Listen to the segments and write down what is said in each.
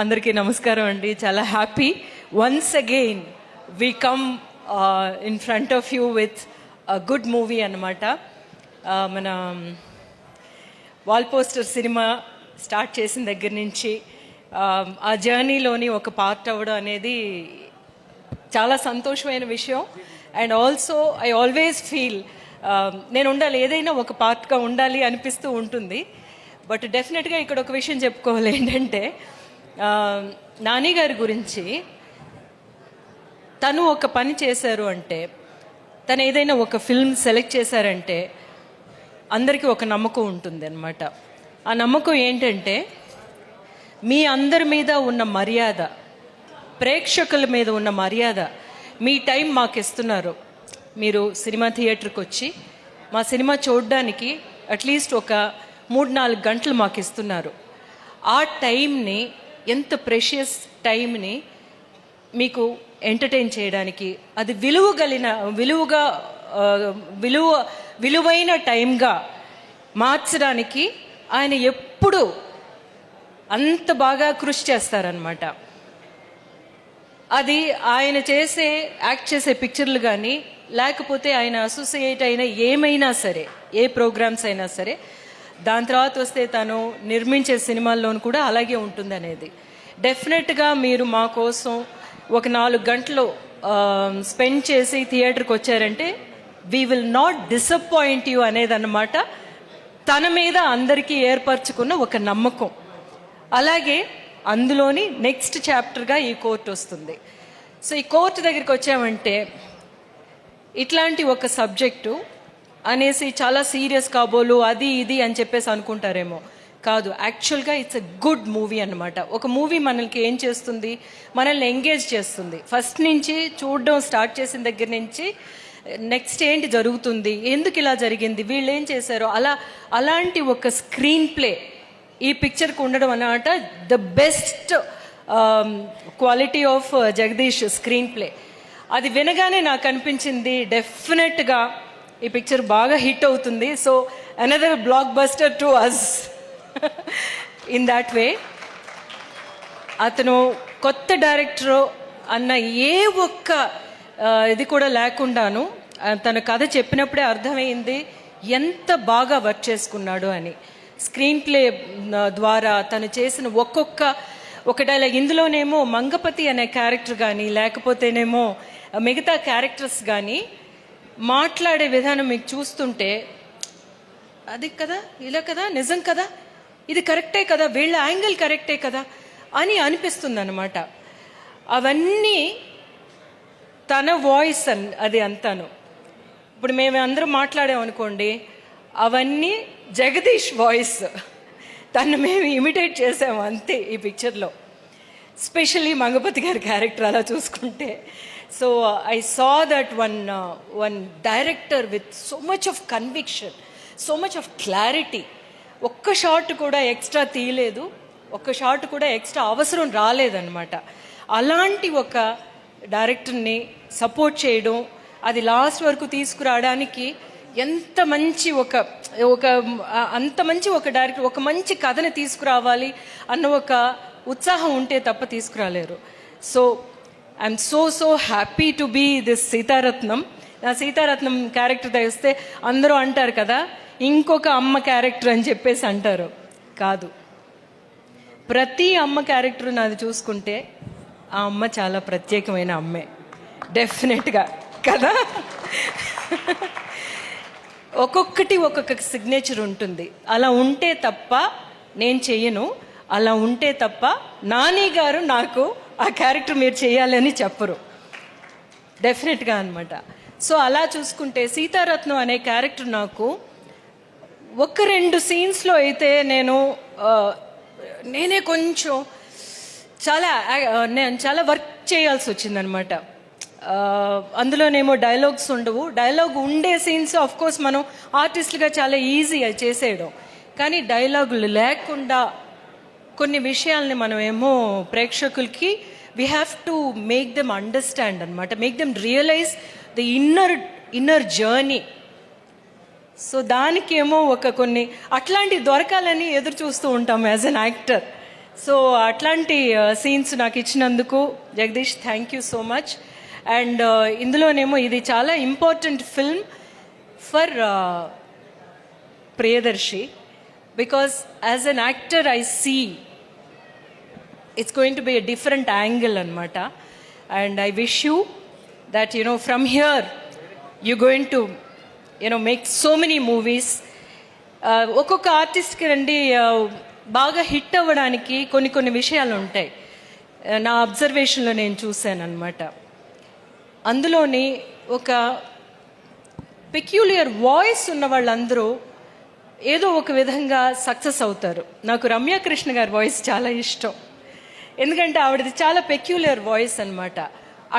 అందరికీ నమస్కారం అండి. చాలా happy once again we come in front of you with good movie అన్నమాట. మన వాల్ పోస్టర్ సినిమా స్టార్ట్ చేసిన దగ్గర నుంచి ఆ జర్నీలోని ఒక పార్ట్ అవ్వడం అనేది చాలా సంతోషమైన విషయం. And also I always feel నేను ఉండాలి, ఏదైనా ఒక పార్ట్గా ఉండాలి అనిపిస్తూ ఉంటుంది. బట్ డెఫినెట్గా ఇక్కడ ఒక విషయం చెప్పుకోవాలి, ఏంటంటే నాని గారి గురించి. తను ఒక పని చేశారు అంటే, తను ఏదైనా ఒక ఫిల్మ్ సెలెక్ట్ చేశారంటే అందరికీ ఒక నమ్మకం ఉంటుంది అన్నమాట. ఆ నమ్మకం ఏంటంటే, మీ అందరి మీద ఉన్న మర్యాద, ప్రేక్షకుల మీద ఉన్న మర్యాద, మీ టైం మాకు ఇస్తున్నారు. మీరు సినిమా థియేటర్కి వచ్చి మా సినిమా చూడడానికి అట్లీస్ట్ ఒక 3-4 గంటలు మాకు ఇస్తున్నారు. ఆ టైంని, ఎంత ప్రెషియస్ టైంని మీకు ఎంటర్టైన్ చేయడానికి, అది విలువైన టైంగా మార్చడానికి ఆయన ఎప్పుడు అంత బాగా కృషి చేస్తారనమాట. అది ఆయన యాక్ట్ చేసే పిక్చర్లు కానీ, లేకపోతే ఆయన అసోసియేట్ అయిన ఏమైనా సరే, ఏ ప్రోగ్రామ్స్ అయినా సరే, దాని తర్వాత వస్తే తను నిర్మించే సినిమాల్లోనూ కూడా అలాగే ఉంటుంది అనేది. డెఫినెట్గా మీరు మా కోసం ఒక 4 గంటలు స్పెండ్ చేసి థియేటర్కి వచ్చారంటే we will not disappoint you అనేదన్నమాట. తన మీద అందరికీ ఏర్పరచుకున్న ఒక నమ్మకం. అలాగే అందులోని నెక్స్ట్ చాప్టర్గా ఈ కోర్టు వస్తుంది. సో ఈ కోర్టు దగ్గరికి వచ్చామంటే, ఇట్లాంటి ఒక సబ్జెక్టు అనేసి చాలా సీరియస్ కాబోలు అది ఇది అని చెప్పేసి అనుకుంటారేమో. కాదు, యాక్చువల్గా ఇట్స్ ఎ గుడ్ మూవీ అన్నమాట. ఒక మూవీ మనల్ని ఏం చేస్తుంది, మనల్ని ఎంగేజ్ చేస్తుంది. ఫస్ట్ నుంచి చూడడం స్టార్ట్ చేసిన దగ్గర నుంచి నెక్స్ట్ ఏంటి జరుగుతుంది, ఎందుకు ఇలా జరిగింది, వీళ్ళు ఏం చేశారో, అలాంటి ఒక స్క్రీన్ ప్లే ఈ పిక్చర్కి ఉండడం అన్నమాట. The best quality of Jagadish screen play. అది వినగానే నాకు అనిపించింది డెఫినెట్గా ఈ పిక్చర్ బాగా హిట్ అవుతుంది. So another blockbuster to us in that way. అతను కొత్త డైరెక్టరు అన్న ఏ ఒక్క ఇది కూడా లేకుండాను తన కథ చెప్పినప్పుడే అర్థమైంది ఎంత బాగా వర్క్ చేసుకున్నాడు అని. స్క్రీన్ ప్లే ద్వారా తను చేసిన ఒక డైలాగ్, ఇందులోనేమో మంగపతి అనే క్యారెక్టర్ కానీ, లేకపోతేనేమో మిగతా క్యారెక్టర్స్ కానీ మాట్లాడే విధానం మీకు చూస్తుంటే, అది కదా, ఇలా కదా, నిజం కదా, ఇది కరెక్టే కదా, వీళ్ళ యాంగిల్ కరెక్టే కదా అని అనిపిస్తుంది అన్నమాట. అవన్నీ తన వాయిస్ అది అంతాను. ఇప్పుడు మేము అందరం మాట్లాడామనుకోండి, అవన్నీ జగదీష్ వాయిస్. తను మేము ఇమిటేట్ చేసాము అంతే ఈ పిక్చర్లో. స్పెషల్లీ మంగపతి గారి క్యారెక్టర్ అలా చూసుకుంటే. So I saw that one director with so much of conviction, so much of clarity. ఒక్క షాట్ కూడా ఎక్స్ట్రా తీయలేదు, ఒక్క షాట్ కూడా ఎక్స్ట్రా అవసరం రాలేదన్నమాట. అలాంటి ఒక డైరెక్టర్ని సపోర్ట్ చేయడం, అది లాస్ట్ వరకు తీసుకురావడానికి ఎంత మంచి అంత మంచి ఒక డైరెక్టర్, ఒక మంచి కథని తీసుకురావాలి అన్న ఒక ఉత్సాహం ఉంటే తప్ప తీసుకురాలేరు. So I'm so happy to be this Sitaratnam. నా సీతారత్నం క్యారెక్టర్ తెస్తే అందరూ అంటారు కదా, ఇంకొక అమ్మ క్యారెక్టర్ అని చెప్పేసి అంటారు. కాదు, ప్రతి అమ్మ క్యారెక్టర్ నాది చూసుకుంటే ఆ అమ్మ చాలా ప్రత్యేకమైన అమ్మే, డెఫినెట్గా కదా. ఒక్కొక్కటి ఒక్కొక్క సిగ్నేచర్ ఉంటుంది. అలా ఉంటే తప్ప నేను చెయ్యను, అలా ఉంటే తప్ప నాని గారు నాకు ఆ క్యారెక్టర్ మీరు చేయాలని చెప్పరు, డెఫినెట్గా అనమాట. సో అలా చూసుకుంటే సీతారత్నం అనే క్యారెక్టర్ నాకు 1-2 సీన్స్లో అయితే నేనే కొంచెం చాలా వర్క్ చేయాల్సి వచ్చిందనమాట. అందులోనేమో డైలాగ్స్ ఉండవు. డైలాగ్ ఉండే సీన్స్ ఆఫ్కోర్స్ మనం ఆర్టిస్ట్గా చాలా ఈజీ చేసేయడం, కానీ డైలాగులు లేకుండా కొన్ని విషయాల్ని మనం ఏమో ప్రేక్షకులకి we have to make them understand అనమాట, make them realize the inner journey. So దానికేమో కొన్ని అట్లాంటివి దొరకాలని ఎదురు చూస్తూ ఉంటాం యాజ్ అన్ యాక్టర్. సో అట్లాంటి సీన్స్ నాకు ఇచ్చినందుకు Jagadish thank you so much. And ఇందులోనేమో ఇది చాలా important film for Priyadarshi, because as an actor I see it's going to be a different angle anamata, and I wish you that from here you're going to make so many movies. ఒక్కొక్క ఆర్టిస్ట్కి రండి బాగా hit అవ్వడానికి కొన్ని విషయాలు ఉంటాయి. నా అబ్జర్వేషన్లో నేను చూశాను అనమాట. అందులోని ఒక పెక్యులియర్ వాయిస్ ఉన్న వాళ్ళందరూ ఏదో ఒక విధంగా సక్సెస్ అవుతారు. నాకు రమ్యకృష్ణ గారి వాయిస్ చాలా ఇష్టం, ఎందుకంటే ఆవిడది చాలా పెక్యులర్ వాయిస్ అనమాట.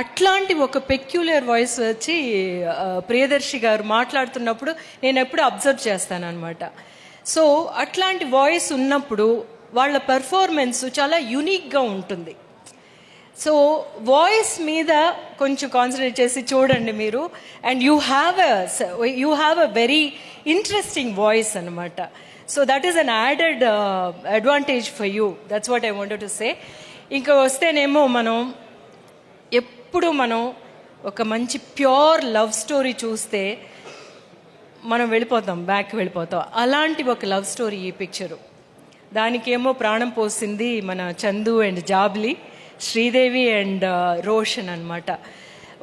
అట్లాంటి ఒక పెక్యులర్ వాయిస్ వచ్చి ప్రియదర్శి గారు మాట్లాడుతున్నప్పుడు నేను ఎప్పుడు అబ్జర్వ్ చేస్తానన్నమాట. సో అట్లాంటి వాయిస్ ఉన్నప్పుడు వాళ్ళ పెర్ఫార్మెన్స్ చాలా యూనిక్గా ఉంటుంది. సో వాయిస్ మీద కొంచెం కాన్సన్ట్రేట్ చేసి చూడండి మీరు, and you have a very interesting voice అనమాట. So that is an added advantage for you. That's what I wanted to say. ఇంకా వస్తేనేమో ఎప్పుడు మనం ఒక మంచి ప్యూర్ లవ్ స్టోరీ చూస్తే మనం బ్యాక్ వెళ్ళిపోతాం. అలాంటి ఒక లవ్ స్టోరీ ఈ పిక్చరు. దానికేమో ప్రాణం పోసింది మన చందు అండ్ జాబ్లీ, శ్రీదేవి అండ్ రోషన్ అనమాట.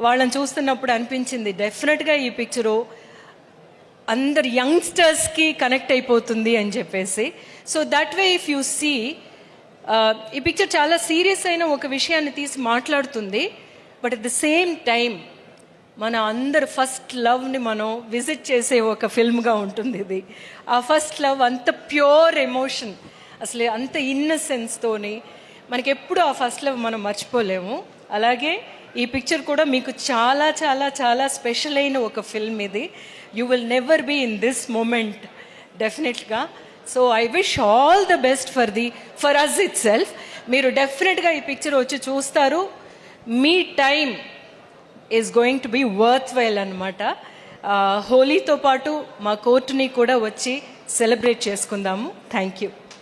వాళ్ళని చూస్తున్నప్పుడు అనిపించింది డెఫినెట్గా ఈ పిక్చరు అందరు యంగ్స్టర్స్కి కనెక్ట్ అయిపోతుంది అని చెప్పేసి. So that way if you see ఈ పిక్చర్ చాలా సీరియస్ అయిన ఒక విషయాన్ని తీసి మాట్లాడుతుంది, but at the same time మన అందరు ఫస్ట్ లవ్ని మనం విజిట్ చేసే ఒక ఫిల్మ్గా ఉంటుంది ఇది. ఆ ఫస్ట్ లవ్ అంత ప్యూర్ ఎమోషన్, అసలు అంత ఇన్నసెన్స్తోని మనకి ఎప్పుడు ఆ ఫస్ట్ లవ్ మనం మర్చిపోలేము. అలాగే ఈ పిక్చర్ కూడా మీకు చాలా చాలా చాలా స్పెషల్ అయిన ఒక ఫిల్మ్ ఇది. You will never be in this moment డెఫినెట్గా. So I wish all the best for us itself. మీరు డెఫినెట్గా ఈ పిక్చర్ వచ్చి చూస్తారు. మీ time is going to be worthwhile అనమాట. హోలీతో పాటు మా కోర్టుని కూడా వచ్చి సెలబ్రేట్ చేసుకుందాము. Thank you.